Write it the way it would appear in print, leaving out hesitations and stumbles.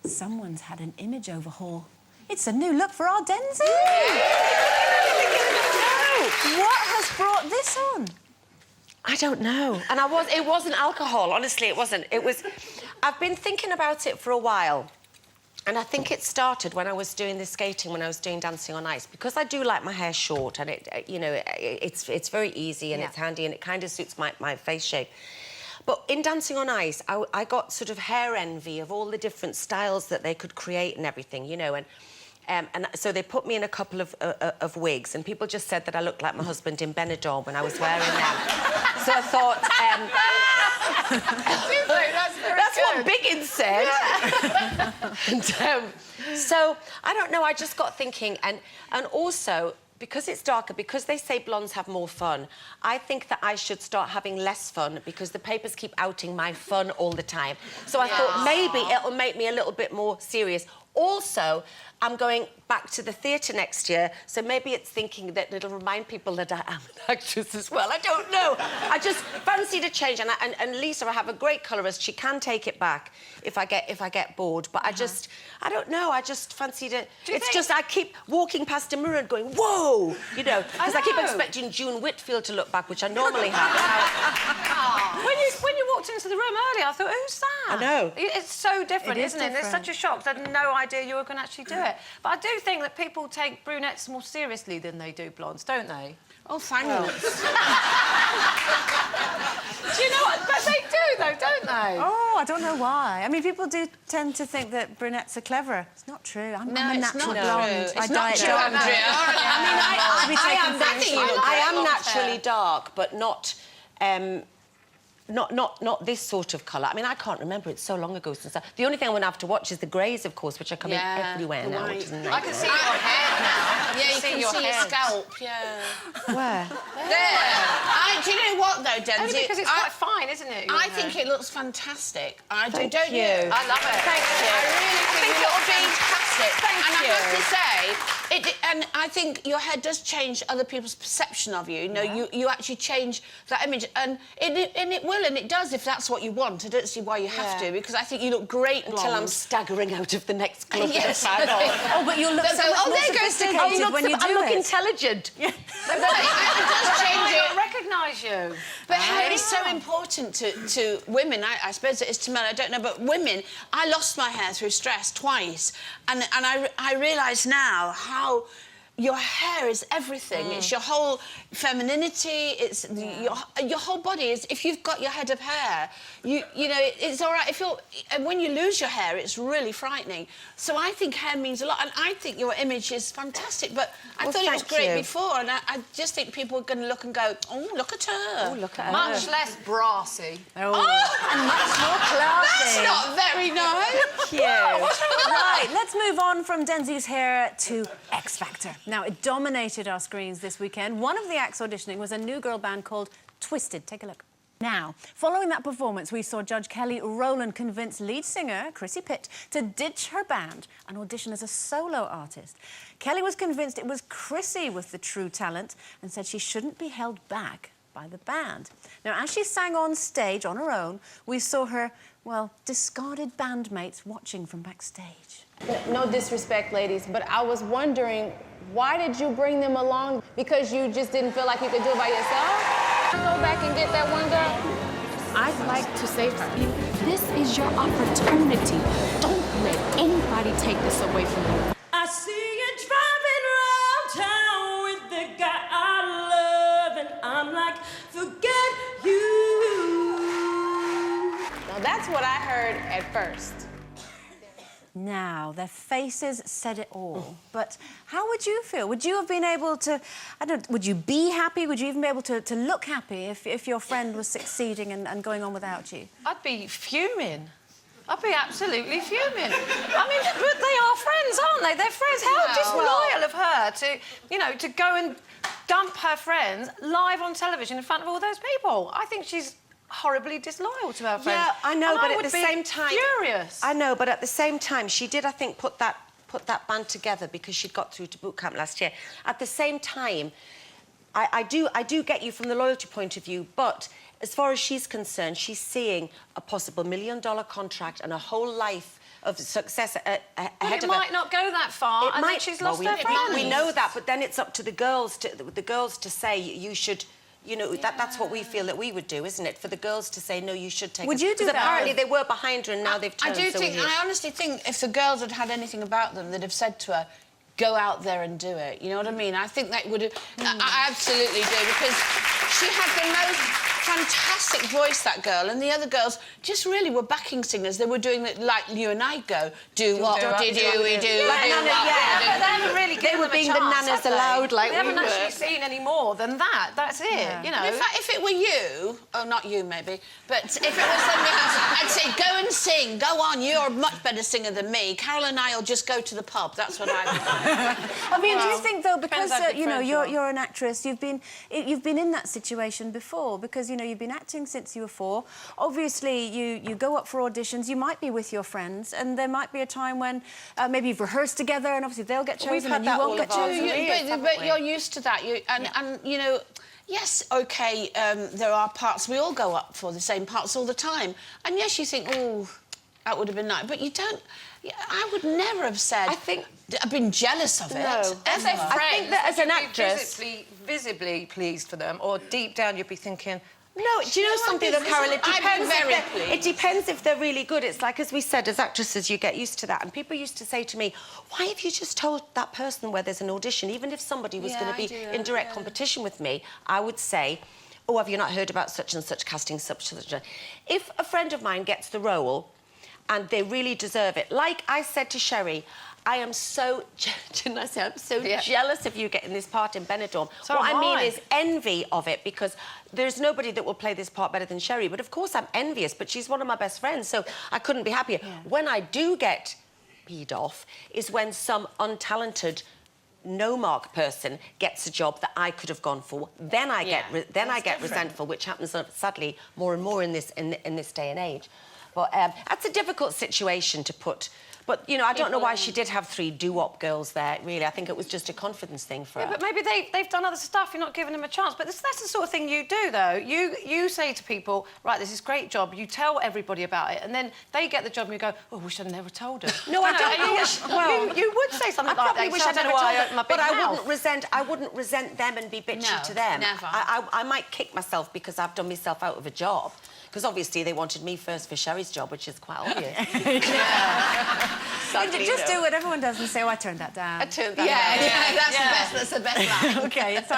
Someone's had an image overhaul. It's a new look for our Denise. What has brought this on? I don't know. And it wasn't alcohol, honestly, it wasn't. I've been thinking about it for a while. And I think it started when I was doing the skating, when I was doing Dancing on Ice, because I do like my hair short, and it's very easy and it's handy, and it kind of suits my face shape. But in Dancing on Ice, I got sort of hair envy of all the different styles that they could create and everything, you know, and so they put me in a couple of wigs, and people just said that I looked like my husband in Benidorm when I was wearing them. So I thought... that's what Biggins said. And, so, I don't know, I just got thinking, and also, because it's darker, because they say blondes have more fun, I think that I should start having less fun because the papers keep outing my fun all the time. So I thought maybe it'll make me a little bit more serious. Also, I'm going back to the theatre next year, so maybe it's thinking that it'll remind people that I am an actress as well. I don't know. I just fancied a change, and Lisa, I have a great colourist. She can take it back if I get bored, but I don't know. I just fancied it. It's just I keep walking past a mirror and going, whoa, you know, because I keep expecting June Whitfield to look back, which I normally have. When you walked into the room earlier, I thought, who's that? I know. It's so different, isn't it? There's such a shock. I had no idea you were going to actually do it. But I do think that people take brunettes more seriously than they do blondes, don't they? Oh, thanks. Do you know what? But they do, though, don't they? Oh, I don't know why. I mean, people do tend to think that brunettes are cleverer. It's not true. I'm a natural blonde. It's not true, Andrea. I am naturally dark, but not this sort of colour. I mean, I can't remember. It's so long ago since the only thing I'm going to have to watch is the greys, of course, which are coming everywhere now, which is nice. I can see your hair now. Yeah, you can see your scalp, yeah. Where? There. Do you know what, though, Denise? Only because it's quite fine, isn't it? I think it looks fantastic. I do, Thank don't you. you? I love it. Thank you. I really think it'll be fantastic. Thank you. And I have to say, and I think your hair does change other people's perception of you. You know, you actually change that image, and it will, and it does if that's what you want. I don't see why you have to, because I think you look great blonde. Until I'm staggering out of the next club. Yes. Oh, but you'll look so much more sophisticated when you do it. I look intelligent. Yeah. But it does change it. I recognise you. But hair is so important to women. I suppose it is to men, I don't know, but women, I lost my hair through stress twice, and I realise now how your hair is everything. It's your whole femininity. It's your whole body. Is if you've got your head of hair, you know it's all right. And when you lose your hair, it's really frightening. So I think hair means a lot, and I think your image is fantastic. But I thought it was great before, and I just think people are going to look and go, oh, look at her. Oh, look at her. Much less brassy. And much more classy. That's not very nice. Thank you. Right, let's move on from Denzi's hair to X Factor. Now, it dominated our screens this weekend. One of the acts auditioning was a new girl band called Twisted. Take a look. Now, following that performance, we saw Judge Kelly Rowland convince lead singer Chrissy Pitt to ditch her band and audition as a solo artist. Kelly was convinced it was Chrissy with the true talent and said she shouldn't be held back by the band. Now, as she sang on stage on her own, we saw her, well, discarded bandmates watching from backstage. No disrespect, ladies, but I was wondering, why did you bring them along? Because you just didn't feel like you could do it by yourself? Go back and get that one girl? I'd like to save her. This is your opportunity. Don't let anybody take this away from you. I see you driving around town with the guy I love, and I'm like, forget you. Now that's what I heard at first. Now, their faces said it all. But how would you feel? Would you have been able to... would you be happy? Would you even be able to look happy if your friend was succeeding and going on without you? I'd be fuming. I'd be absolutely fuming. I mean, but they are friends, aren't they? They're friends. How disloyal of her to, you know, to go and dump her friends live on television in front of all those people. I think she's horribly disloyal to her friends. Yeah, I know, but at the same time... furious. I know, but at the same time, she did, I think, put that band together because she'd got through to boot camp last year. At the same time, I do get you from the loyalty point of view, but as far as she's concerned, she's seeing a possible $1 million contract and a whole life of success ahead But of it her. might not go that far, and then she's lost her friends. We know that, but then it's up to the girls to say you should. You know, that's what we feel that we would do, isn't it? For the girls to say, no, you should take Would you do Because that? apparently they were behind her and now they've I turned. do so think, we're here. I honestly think if the girls had had anything about them, they'd have said to her, go out there and do it. You know what I mean? I think that would have... I absolutely do, because she had the most fantastic voice, that girl, and the other girls just really were backing singers. They were doing it like you and I go, do what did we do, Like do Nana, what yeah. we But do. they haven't really given them a being the chance, nanas have they? allowed like we we haven't were. actually seen any more than that. That's it, you know. In fact, if it were you, oh, not you maybe, but if it was somebody else, I'd say go and sing, go on, you're a much better singer than me. Carol and I will just go to the pub, that's what I think. I mean, do you think though, because how good you know friends you are. you're an actress, you've been in that situation before, because you know you've been acting since you were 4. Obviously, you go up for auditions. You might be with your friends, and there might be a time when maybe you've rehearsed together, and obviously they'll get chosen, We've had and you that won't all get of our chosen. careers. But you're used to that, and you know. Yes, OK, there are parts we all go up for, the same parts all the time. And yes, you think, oh, that would have been nice. But you don't... I would never have said... I've been jealous of it. No. As a friend, I think that as an actress... visibly pleased for them, or deep down you'd be thinking... No, do you know something, though, Carol? It I'd be depends. very pleased. It depends if they're really good. It's like, as we said, as actresses, you get used to that. And people used to say to me, why have you just told that person where there's an audition? Even if somebody was going to be in direct competition with me, I would say, oh, have you not heard about such and such casting, such and such? If a friend of mine gets the role and they really deserve it, like I said to Sherry, I am so... Didn't I say I'm so jealous of you getting this part in Benidorm? So what am I mean I. is envy of it, because there's nobody that will play this part better than Sherry. But of course I'm envious, but she's one of my best friends, so I couldn't be happier. When I do get peed off is when some untalented no-mark person gets a job that I could have gone for. Then I get resentful, which happens sadly more and more in this day and age. But that's a difficult situation to put. But, you know, I don't know why she did have 3 doo-wop girls there, really. I think it was just a confidence thing for her. But maybe they've done other stuff, you're not giving them a chance. But that's the sort of thing you do, though. You say to people, right, this is a great job, you tell everybody about it, and then they get the job and you go, oh, wish I'd never told her. No, I don't know. Well, you would say something I like probably that. wish So I'd I never don't know why told I opened my her, big but mouth. I wouldn't resent them and be bitchy to them. Never. I might kick myself because I've done myself out of a job. Because obviously they wanted me first for Sherry's job, which is quite obvious. Just do what everyone does and say, oh, I turned that down. I turned that down. That's the best line. OK, it's